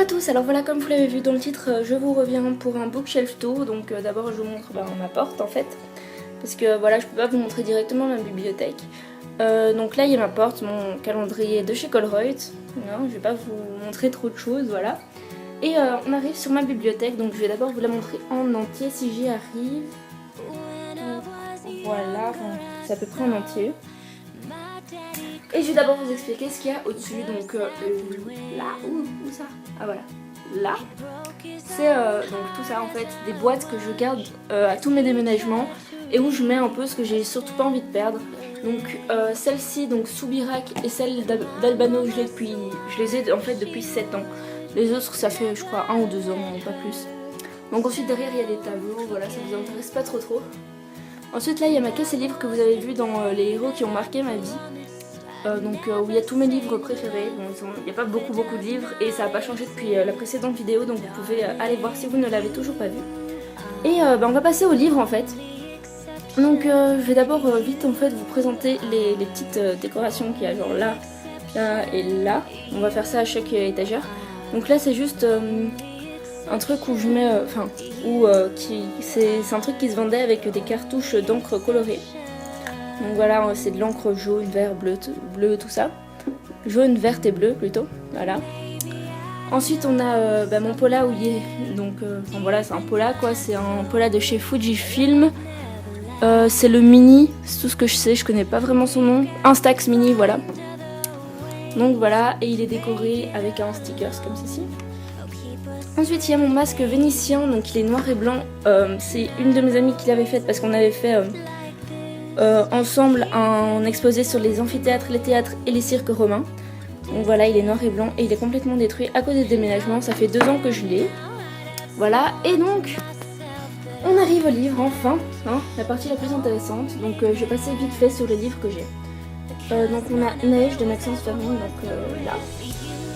à tous, alors voilà, comme vous l'avez vu dans le titre, je vous reviens pour un bookshelf tour. Donc d'abord je vous montre ma porte en fait, parce que voilà, je peux pas vous montrer directement ma bibliothèque. Donc là il y a ma porte, mon calendrier de chez Colruyt. Non, je vais pas vous montrer trop de choses, voilà. Et on arrive sur ma bibliothèque, donc je vais d'abord vous la montrer en entier si j'y arrive. Voilà, c'est à peu près en entier. Et je vais d'abord vous expliquer ce qu'il y a au-dessus, donc là, où ça? Ah voilà, là, c'est donc tout ça en fait, des boîtes que je garde à tous mes déménagements et où je mets un peu ce que j'ai surtout pas envie de perdre. Donc celle-ci, donc Soubirac, et celle d'Albano, je les ai en fait depuis 7 ans. Les autres ça fait je crois 1 ou 2 ans, pas plus. Donc ensuite derrière il y a des tableaux, voilà, ça vous intéresse pas trop. Ensuite là il y a ma caisse et livres que vous avez vu dans les héros qui ont marqué ma vie. Où il y a tous mes livres préférés. Bon, il n'y a pas beaucoup de livres et ça n'a pas changé depuis la précédente vidéo, donc vous pouvez aller voir si vous ne l'avez toujours pas vu. Et on va passer aux livres en fait. Donc je vais d'abord vite en fait vous présenter les petites décorations qu'il y a genre là et là. On va faire ça à chaque étagère. Donc là c'est juste un truc où je mets, c'est un truc qui se vendait avec des cartouches d'encre colorée. Donc voilà, c'est de l'encre jaune, vert, bleu, tout ça. Jaune, verte et bleu plutôt, voilà. Ensuite on a mon Pola où il est, donc voilà, c'est un Pola quoi, c'est un Pola de chez Fujifilm. C'est le mini, c'est tout ce que je sais, je connais pas vraiment son nom. Instax mini, voilà. Donc voilà, et il est décoré avec un stickers comme ceci. Ensuite il y a mon masque vénitien, donc il est noir et blanc. C'est une de mes amies qui l'avait fait parce qu'on avait fait ensemble un exposé sur les amphithéâtres, les théâtres et les cirques romains. Donc voilà, il est noir et blanc et il est complètement détruit à cause des déménagements. Ça fait 2 ans que je l'ai. Voilà, et donc on arrive au livre enfin, hein, la partie la plus intéressante. Donc je vais passer vite fait sur les livres que j'ai. Donc on a Neige de Maxence Ferron, donc là.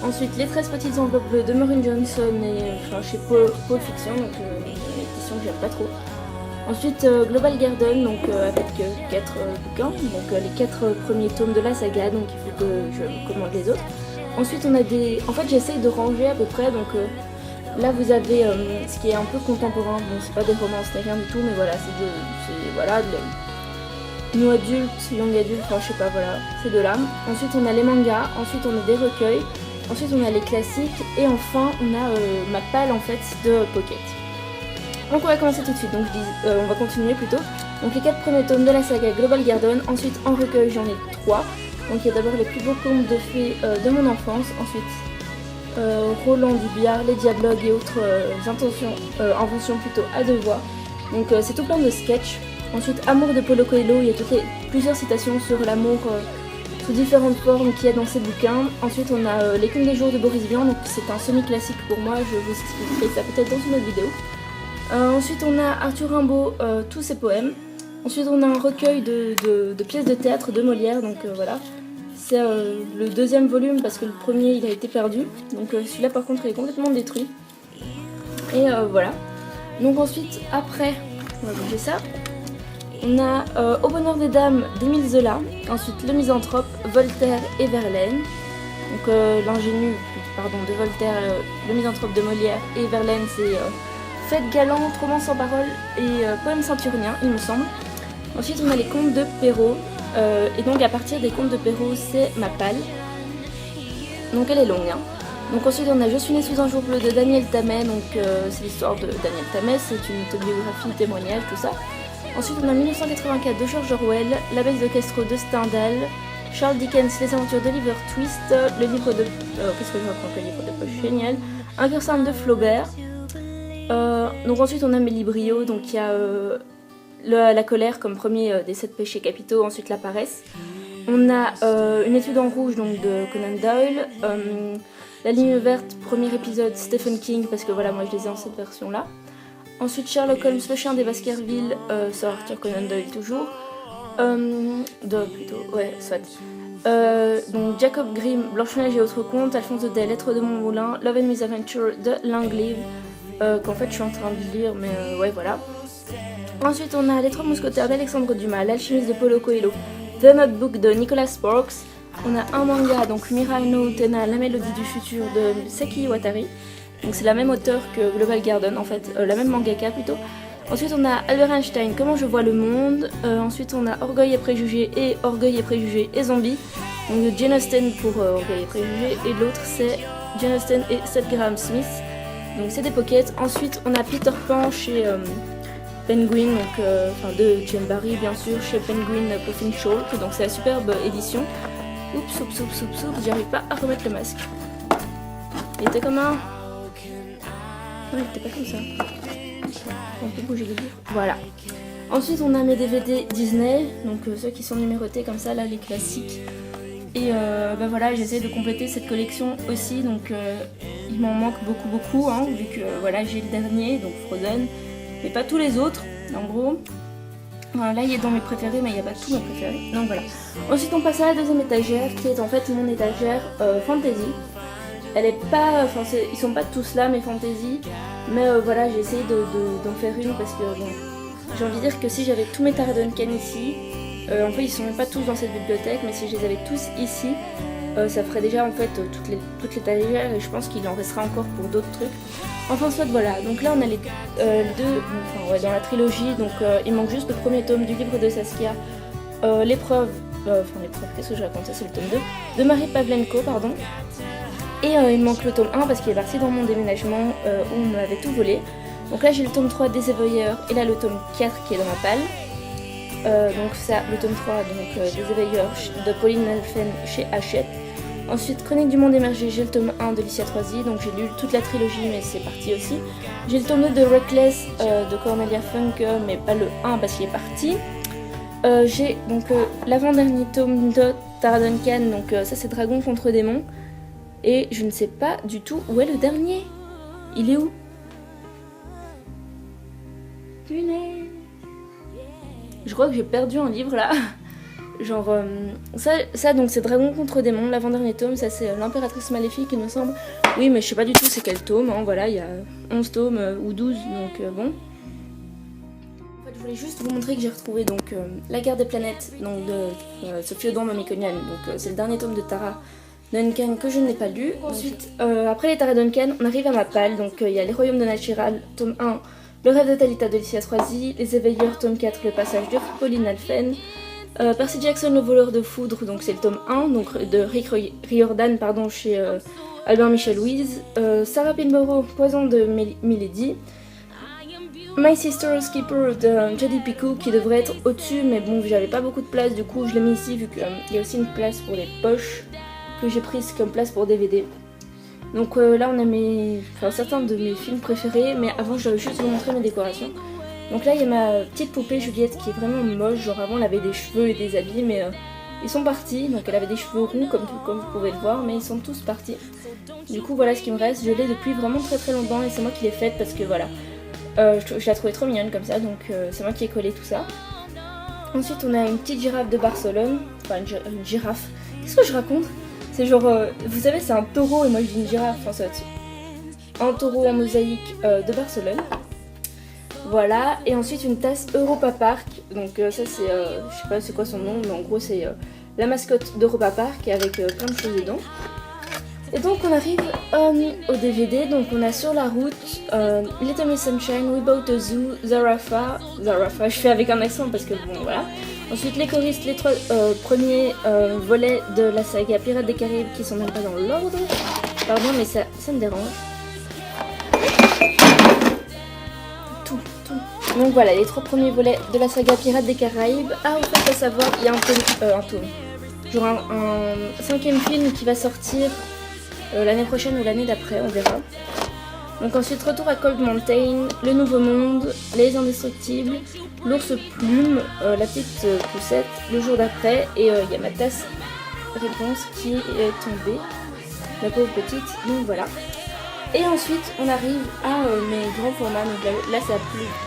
Ensuite les 13 petites enveloppes bleues de Maureen Johnson et chez Paul Fiction, donc une édition que j'aime pas trop. Ensuite Global Garden, donc avec 4 bouquins, donc les 4 premiers tomes de la saga, donc il faut que je commande les autres. Ensuite on a des... En fait j'essaye de ranger à peu près, donc là vous avez ce qui est un peu contemporain, bon c'est pas des romances, c'est rien du tout, mais voilà, c'est new adulte, young adulte, enfin je sais pas, voilà, c'est de là. Ensuite on a les mangas, ensuite on a des recueils, ensuite on a les classiques, et enfin on a ma palle en fait de Pocket. Donc on va commencer tout de suite, donc on va continuer plutôt. Donc les 4 premiers tomes de la saga Global Garden, ensuite en recueil j'en ai 3. Donc il y a d'abord les plus beaux contes de fées de mon enfance, ensuite Roland Dubiard, les dialogues et autres inventions plutôt à 2 voix. Donc c'est tout plein de sketchs. Ensuite Amour de Paulo Coelho, il y a plusieurs citations sur l'amour sous différentes formes qu'il y a dans ces bouquins. Ensuite on a Les Contes des jours de Boris Vian, donc c'est un semi-classique pour moi, je vous expliquerai ça peut-être dans une autre vidéo. Ensuite on a Arthur Rimbaud, tous ses poèmes. Ensuite on a un recueil de pièces de théâtre de Molière, donc voilà. C'est le 2e volume parce que le premier il a été perdu. Donc celui-là par contre il est complètement détruit. Et voilà. Donc ensuite après, on va bouger ça. On a Au bonheur des dames d'Émile Zola. Ensuite Le Misanthrope, Voltaire et Verlaine. Donc de Voltaire, Le Misanthrope de Molière et Verlaine c'est... Fête galante, romance en parole et poème ceinturien, il me semble. Ensuite, on a les contes de Perrault. Et donc, à partir des contes de Perrault, c'est ma palle. Donc, elle est longue. Hein. Donc, ensuite, on a Je suis née sous un jour bleu de Daniel Tammet. Donc, c'est l'histoire de Daniel Tammet. C'est une autobiographie, témoignage, tout ça. Ensuite, on a 1984 de George Orwell. L'abeille de Castro de Stendhal. Charles Dickens, Les aventures d'Oliver Twist. Le livre de... qu'est-ce que je raconte? Le livre de poche génial. Un cœur simple de Flaubert. Donc ensuite on a Mélie Brio, donc il y a la colère comme premier des 7 péchés capitaux, ensuite la paresse. On a Une étude en rouge donc de Conan Doyle, La ligne verte, premier épisode Stephen King, parce que voilà moi je les ai en cette version là. Ensuite Sherlock Holmes, le chien des Baskerville, sur Arthur Conan Doyle toujours. Donc Jacob Grimm, Blanche-Neige et autres contes, Alphonse Daudet, Lettres de mon moulin, Love and Misadventure de Langleave. Qu'en fait je suis en train de lire, mais ouais voilà. Ensuite on a Les 3 mousquetaires d'Alexandre Dumas, L'alchimiste de Paulo Coelho, The Notebook de Nicholas Sparks, on a un manga, donc Mirai no Utena, la mélodie du futur de Saki Iwatari. Donc c'est la même auteure que Global Garden en fait, la même mangaka plutôt. Ensuite on a Albert Einstein, Comment je vois le monde. Ensuite on a Orgueil et préjugés et Zombie. Donc Jane Austen pour Orgueil et préjugés et l'autre c'est Jane Austen et Seth Graham Smith. Donc c'est des pockets. Ensuite on a Peter Pan chez Penguin, donc de Jane Barry bien sûr, chez Penguin Puffin Shulk. Donc c'est la superbe édition. Oups, j'arrive pas à remettre le masque. Il était comme un... Non, il était pas comme ça. On peut bouger les livres. Voilà. Ensuite, on a mes DVD Disney, donc ceux qui sont numérotés comme ça, là, les classiques. Et voilà, j'essaie de compléter cette collection aussi, donc il m'en manque beaucoup, hein, vu que voilà, j'ai le dernier, donc Frozen, mais pas tous les autres, en gros. Voilà, là, il est dans mes préférés, mais il n'y a pas tous mes préférés. Donc voilà. Ensuite, on passe à la deuxième étagère, qui est en fait mon étagère fantasy. Elle est pas, enfin, ils sont pas tous là, mes fantasy, mais voilà, j'ai essayé d'en faire une parce que bon, j'ai envie de dire que si j'avais tous mes Tara Duncan ici, en fait, ils sont même pas tous dans cette bibliothèque, mais si je les avais tous ici, ça ferait déjà en fait toute l'étagère et je pense qu'il en restera encore pour d'autres trucs. Enfin soit voilà, donc là on a les deux, enfin ouais, dans la trilogie, donc il manque juste le premier tome du livre de Saskia, l'épreuve, qu'est-ce que je raconte, ça c'est le tome 2, de Marie Pavlenko, pardon. Et il manque le tome 1 parce qu'il est parti dans mon déménagement où on m'avait tout volé. Donc là j'ai le tome 3 des Éveilleurs et là le tome 4 qui est dans ma palle. Donc ça, le tome 3 donc, des Éveilleurs de Pauline Nelfen chez Hachette. Ensuite Chronique du monde émergé, j'ai le tome 1 de Licia Troisi, donc j'ai lu toute la trilogie mais c'est parti aussi. J'ai le tome 2 de Reckless de Cornelia Funke mais pas le 1 parce qu'il est parti. J'ai donc l'avant-dernier tome de Tara Duncan, donc ça c'est Dragon contre démon. Et je ne sais pas du tout où est le dernier. Il est où? Punaise. Je crois que j'ai perdu un livre là. Genre, ça donc c'est Dragon contre démon, l'avant-dernier tome, ça c'est l'impératrice maléfique il me semble. Oui mais je sais pas du tout c'est quel tome, hein. Voilà, il y a 11 tomes ou 12 donc bon. En fait je voulais juste vous montrer que j'ai retrouvé donc La guerre des planètes donc de Sophie Audouin Mamikonian, donc c'est le dernier tome de Tara Duncan que je n'ai pas lu. Ensuite, après les Tara Duncan, on arrive à ma palle. Donc il y a Les Royaumes de Natural, tome 1, Le rêve de Talita de Licia Troisi, Les Éveilleurs, tome 4, Le passage de Pauline Nelfen, Percy Jackson, Le voleur de foudre, donc c'est le tome 1, donc de Rick Riordan, pardon, chez Albert Michel Louise, Sarah Pinborough, Poison de Milady, My Sister's Keeper de Jodi Picoult qui devrait être au-dessus, mais bon, j'avais pas beaucoup de place, du coup je l'ai mis ici vu qu'il y a aussi une place pour les poches que j'ai prise comme place pour DVD. Donc là on a certains de mes films préférés, mais avant je vais juste vous montrer mes décorations. Donc là il y a ma petite poupée Juliette qui est vraiment moche, genre avant elle avait des cheveux et des habits mais ils sont partis, donc elle avait des cheveux roux comme vous pouvez le voir, mais ils sont tous partis. Du coup voilà ce qui me reste, je l'ai depuis vraiment très longtemps et c'est moi qui l'ai faite parce que voilà, je la trouvais trop mignonne comme ça, donc c'est moi qui ai collé tout ça. Ensuite on a une petite girafe de Barcelone, enfin une girafe, qu'est-ce que je raconte? C'est genre, vous savez, c'est un taureau et moi je dis une girafe, enfin ça un taureau en mosaïque de Barcelone. Voilà, et ensuite une tasse Europa Park, donc ça c'est, je sais pas c'est quoi son nom, mais en gros c'est la mascotte d'Europa Park avec plein de choses dedans. Et donc on arrive au DVD, donc on a Sur la route, Little Miss Sunshine, We Bought a Zoo, Zarafa, je fais avec un accent parce que bon voilà. Ensuite les choristes, les trois premiers volets de la saga Pirates des Caraïbes qui sont même pas dans l'ordre. Pardon mais ça me dérange. Tout. Donc voilà les trois premiers volets de la saga Pirates des Caraïbes. Ah au fait à savoir il y a un tome. Genre un cinquième film qui va sortir l'année prochaine ou l'année d'après, on verra. Donc ensuite retour à Cold Mountain, Le Nouveau Monde, Les Indestructibles, L'Ours Plume, La Petite Poussette, Le Jour d'après, et il y a ma tasse réponse qui est tombée, la pauvre petite, donc voilà. Et ensuite on arrive à mes grands formats, donc là c'est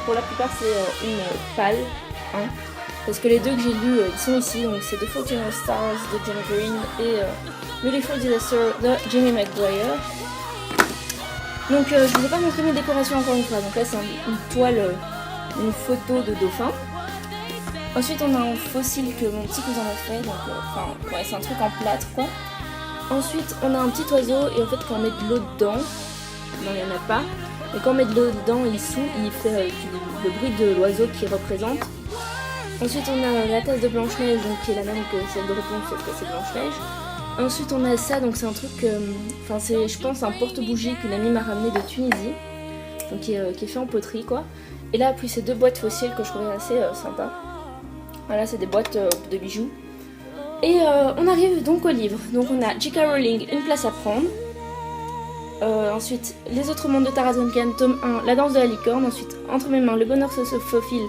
pour la plupart c'est une palle, hein, parce que les deux que j'ai lus ils sont ici, donc c'est The Fault in Our Stars de John Green et Beautiful Disaster de Jimmy McGuire. Donc je ne vous ai pas montré mes décorations encore une fois, donc là c'est une toile, une photo de dauphin. Ensuite, on a un fossile que mon petit cousin a fait, donc ouais, c'est un truc en plâtre quoi. Ensuite, on a un petit oiseau et en fait, quand on met de l'eau dedans, non, il n'y en a pas, mais quand on met de l'eau dedans, il souffle, il fait le bruit de l'oiseau qu'il représente. Ensuite, on a la tasse de Blanche-Neige, donc qui est la même que celle de Réponse, sauf que c'est Blanche-Neige. Ensuite, on a ça, donc c'est un truc, c'est, je pense, un porte-bougie qu'une amie m'a ramené de Tunisie, donc qui est fait en poterie quoi. Et là, puis ces deux boîtes fossiles que je trouvais assez sympa. Voilà, c'est des boîtes de bijoux. Et on arrive donc au livre. Donc on a J.K. Rowling, Une place à prendre. Ensuite, Les autres mondes de Tara Duncan, tome 1, La danse de la licorne. Ensuite, Entre mes mains, Le bonheur se faufile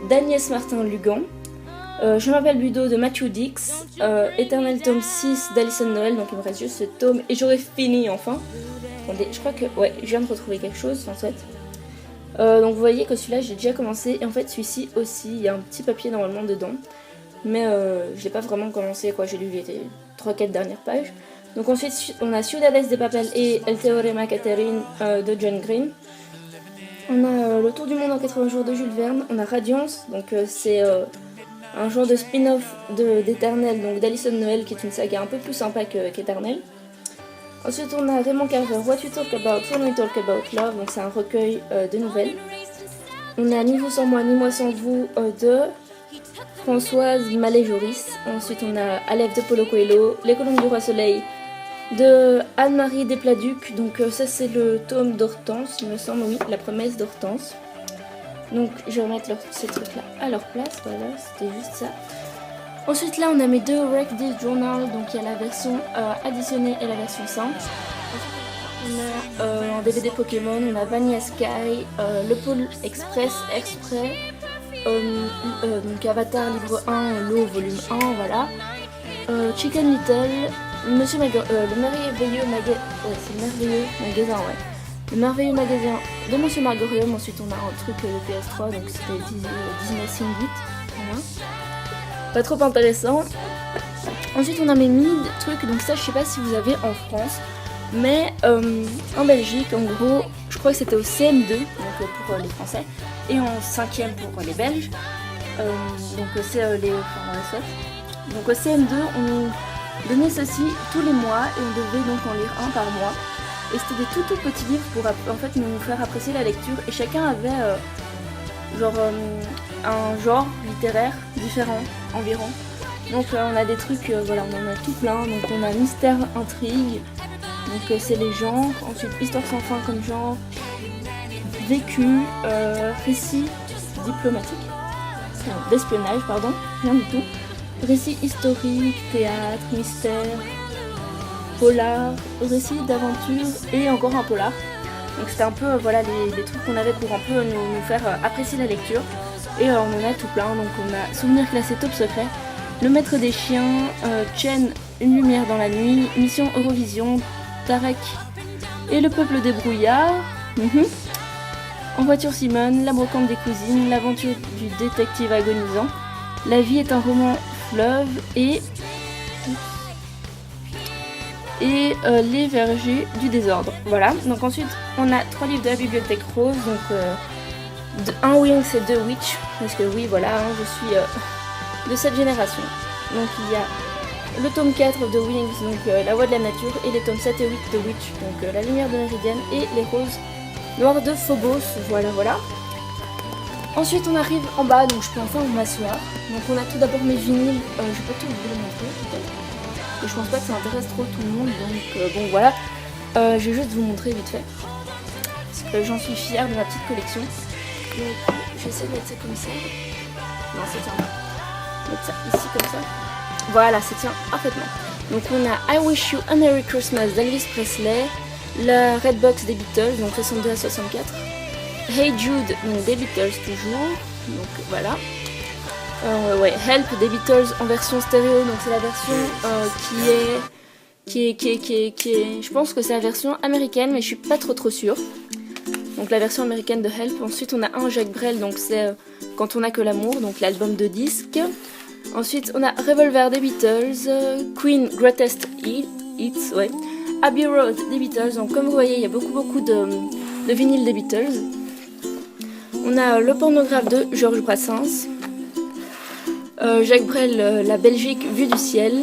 d'Agnès Martin-Lugan. Je m'appelle Budo de Matthew Dix. Éternel tome 6 d'Alison Noël. Donc il me reste juste ce tome et j'aurai fini enfin. Attendez, je crois que... Ouais, je viens de retrouver quelque chose en fait. Donc vous voyez que celui-là j'ai déjà commencé. Et en fait celui-ci aussi, il y a un petit papier normalement dedans. Mais je l'ai pas vraiment commencé quoi, j'ai lu les 3-4 dernières pages. Donc ensuite on a Ciudades de Papel et El Teorema Catherine de John Green. On a Le Tour du monde en 80 jours de Jules Verne. On a Radiance, donc c'est un genre de spin-off d'Éternel, donc d'Alison Noël, qui est une saga un peu plus sympa qu'Éternel. Ensuite on a Raymond Carver, What You Talk About, When We Talk About Love, donc c'est un recueil de nouvelles. On a Ni vous sans moi, ni moi sans vous de Françoise Mallet-Joris. Ensuite on a Aleph de Paulo Coelho, Les colombes du roi soleil de Anne-Marie Despladuc. Donc ça c'est le tome d'Hortense, il me semble, oui, La promesse d'Hortense. Donc je vais remettre ces trucs là à leur place, voilà, c'était juste ça. Ensuite là on a mes deux Wreck This Journal, donc il y a la version additionnée et la version simple. On a un DVD Pokémon, on a Vanilla Sky, Le Pôle Express, donc Avatar livre 1, l'eau volume 1, voilà. Chicken Little, le merveilleux magasin, ouais. Le merveilleux magasin de Monsieur Margorium. Ensuite on a un truc de PS3, donc c'était Disney Singit, voilà. Pas trop intéressant. Ensuite on a mes mid trucs, donc ça je sais pas si vous avez en France, mais en Belgique en gros je crois que c'était au CM2, donc pour les Français, et en 5e pour les Belges, donc c'est les SOS. Donc au CM2 on nous donnait ceci tous les mois et on devait donc en lire un par mois, et c'était des tout petits livres pour en fait nous faire apprécier la lecture, et chacun avait un genre littéraire différent environ. Donc on a des trucs, voilà, on en a tout plein. Donc on a mystère, intrigue, donc c'est les genres. Ensuite histoire sans fin comme genre, vécu, récit diplomatique, d'espionnage, pardon, rien du tout. Récit historique, théâtre, mystère, polar, récit d'aventure et encore un polar. Donc c'était un peu voilà les trucs qu'on avait pour un peu nous faire apprécier la lecture. Et on en a tout plein, donc on a Souvenir classé top secret, Le maître des chiens, Chen, Une lumière dans la nuit, Mission Eurovision, Tarek et le peuple des brouillards, En voiture Simone, La brocante des cousines, L'aventure du détective agonisant, La vie est un roman fleuve et Les vergers du désordre. Voilà, donc ensuite on a 3 livres de la bibliothèque rose, donc un Winx et 2 Witch, parce que oui voilà, hein, je suis de cette génération. Donc il y a le tome 4 de Winx, donc La voix de la nature, et les tomes 7 et 8 de Witch, donc La lumière de Méridienne et Les roses noires de Phobos, voilà. Ensuite on arrive en bas, donc je peux enfin m'asseoir. Donc on a tout d'abord mes vinyles, je vais pas tout vous les montrer peut-être, et je pense pas que ça intéresse trop tout le monde, donc bon voilà, je vais juste vous montrer vite fait, parce que j'en suis fière de ma petite collection. Donc je vais essayer de mettre ça comme ça. Non, ça tient pas. Mettre ça ici comme ça. Voilà, ça tient parfaitement. Donc on a I Wish You a Merry Christmas d'Elvis Presley, la Red Box des Beatles, donc 62 à 64. Hey Jude, donc des Beatles toujours. Donc voilà. Ouais, Help des Beatles en version stéréo, donc c'est la version qui est. Je pense que c'est la version américaine, mais je suis pas trop sûre. Donc la version américaine de Help. Ensuite on a un Jacques Brel, donc c'est Quand on a que l'amour, donc l'album de disques. Ensuite on a Revolver des Beatles, Queen Greatest Hits, ouais, Abbey Road des Beatles. Donc comme vous voyez il y a beaucoup de vinyles des Beatles. On a Le pornographe de Georges Brassens. Jacques Brel, la Belgique vue du ciel.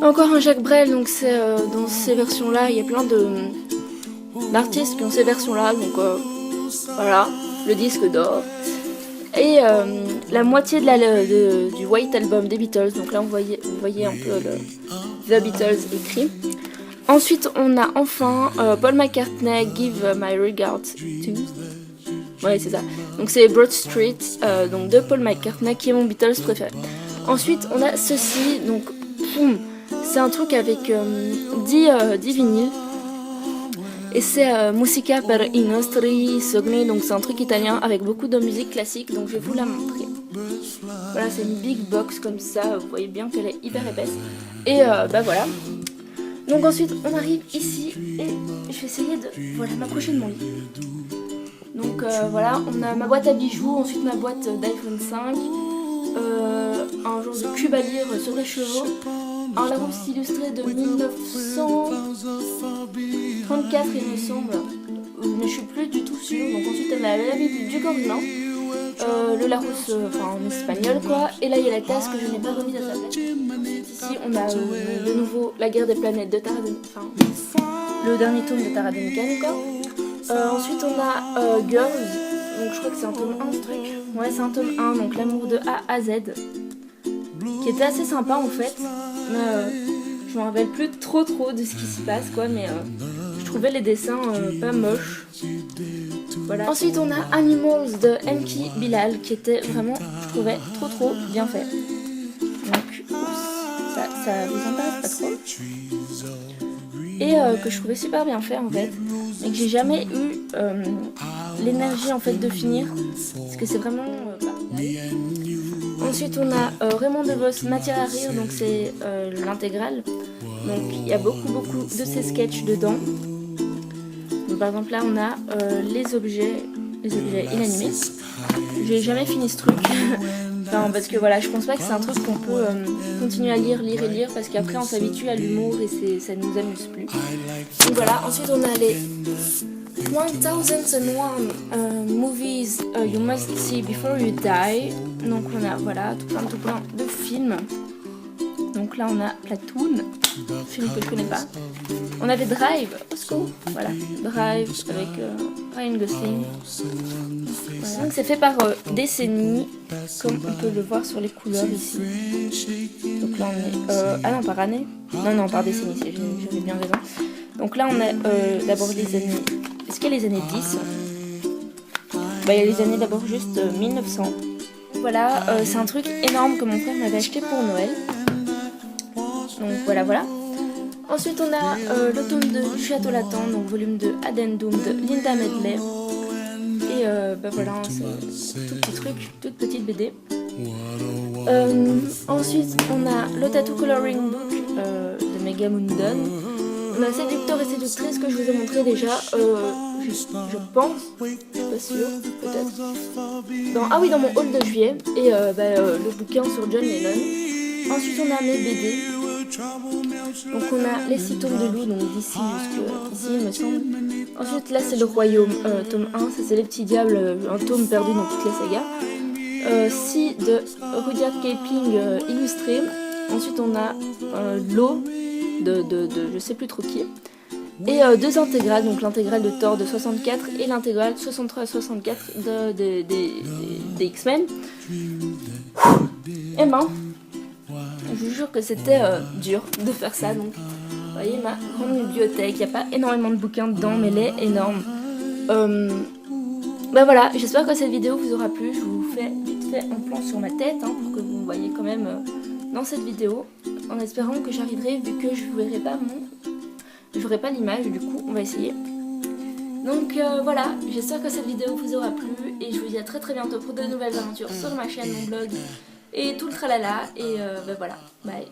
Encore un Jacques Brel, donc c'est dans ces versions-là, il y a plein d'artistes qui ont ces versions-là, donc voilà, le disque d'or. Et la moitié du White Album des Beatles, donc là vous voyez un peu The Beatles écrit. Ensuite on a enfin Paul McCartney, Give My Regards to. Ouais, c'est ça. Donc c'est Broad Street, donc de Paul McCartney, qui est mon Beatles préféré. Ensuite on a ceci, donc c'est un truc avec 10 vinyles. Et c'est Musica per i nostri sogni, donc c'est un truc italien avec beaucoup de musique classique, donc je vais vous la montrer. Voilà, c'est une big box comme ça, vous voyez bien qu'elle est hyper épaisse. Et bah voilà. Donc ensuite on arrive ici et je vais essayer de m'approcher de mon lit. Donc voilà, on a ma boîte à bijoux, ensuite ma boîte d'iPhone 5, un genre de cube à lire sur les chevaux, un Larousse illustré de 1934 il me semble, mais je suis plus du tout sûre. Donc ensuite on a la Bible du corps humain, le Larousse en espagnol quoi, et là il y a la tasse que je n'ai pas remise à sa place. Ici on a de nouveau La guerre des planètes de Taradin, le dernier tome de Taradin quoi. Ensuite on a Girls, donc je crois que c'est un tome 1 ce truc. Ouais, c'est un tome 1, donc l'amour de A à Z, qui était assez sympa en fait. Je me rappelle plus trop de ce qui se passe quoi, mais je trouvais les dessins pas moches. Voilà. Ensuite on a Animals de M.K. Bilal, qui était vraiment, je trouvais, trop bien fait. Donc ça vous intéresse pas trop. Et que je trouvais super bien fait en fait, mais que j'ai jamais eu l'énergie en fait de finir, parce que c'est vraiment pas mal. Ensuite on a Raymond DeVos, Matière à rire, donc c'est l'intégrale. Donc il y a beaucoup de ces sketchs dedans. Donc, par exemple là on a les objets inanimés. J'ai jamais fini ce truc. Enfin, parce que voilà, je pense pas que c'est un truc qu'on peut continuer à lire, parce qu'après on s'habitue à l'humour et ça nous amuse plus. Donc voilà, ensuite on a les 1001 movies you must see before you die. Donc on a voilà tout plein de films. Donc là on a Platoon, film que je connais pas. On avait Drive, voilà, Drive avec Ryan Gosling. Voilà. Donc c'est fait par décennie, comme on peut le voir sur les couleurs ici. Donc là on est par année. Non par décennie, j'avais bien raison. Donc là on a d'abord les années. Est-ce qu'il y a les années 10 ? Bah il y a les années d'abord juste 1900. Voilà, c'est un truc énorme que mon frère m'avait acheté pour Noël. Donc voilà. Ensuite on a le tome du Château Latent, donc volume de Addendum de Linda Medley. Et voilà, c'est toute petite BD. Ensuite on a le Tattoo Coloring Book de Mega Mundon. On a Séducteur et Séductrice que je vous ai montré déjà, je pense, je suis pas sûre, peut-être. Dans mon haul de juillet, et le bouquin sur John Lennon. Ensuite on a mes BD. Donc on a les 6 tomes de Lou, donc d'ici jusqu'ici il me semble. Ensuite là c'est le Royaume, tome 1, ça c'est les petits diables, un tome perdu dans toutes les sagas. 6 de Rudyard Kipling illustré. Ensuite on a l'eau de je sais plus trop qui. Et 2 intégrales, donc l'intégrale de Thor de 64 et l'intégrale 63 à 64 des X-Men. Et je vous jure que c'était dur de faire ça. Donc vous voyez ma grande bibliothèque, il n'y a pas énormément de bouquins dedans, mais elle est énorme. Voilà, j'espère que cette vidéo vous aura plu. Je vous fais vite fait un plan sur ma tête pour que vous voyez quand même dans cette vidéo, en espérant que j'arriverai, vu que je ne verrai pas l'image, du coup on va essayer. Donc voilà, j'espère que cette vidéo vous aura plu et je vous dis à très bientôt pour de nouvelles aventures sur ma chaîne, mon blog et tout le tralala. Et voilà, bye.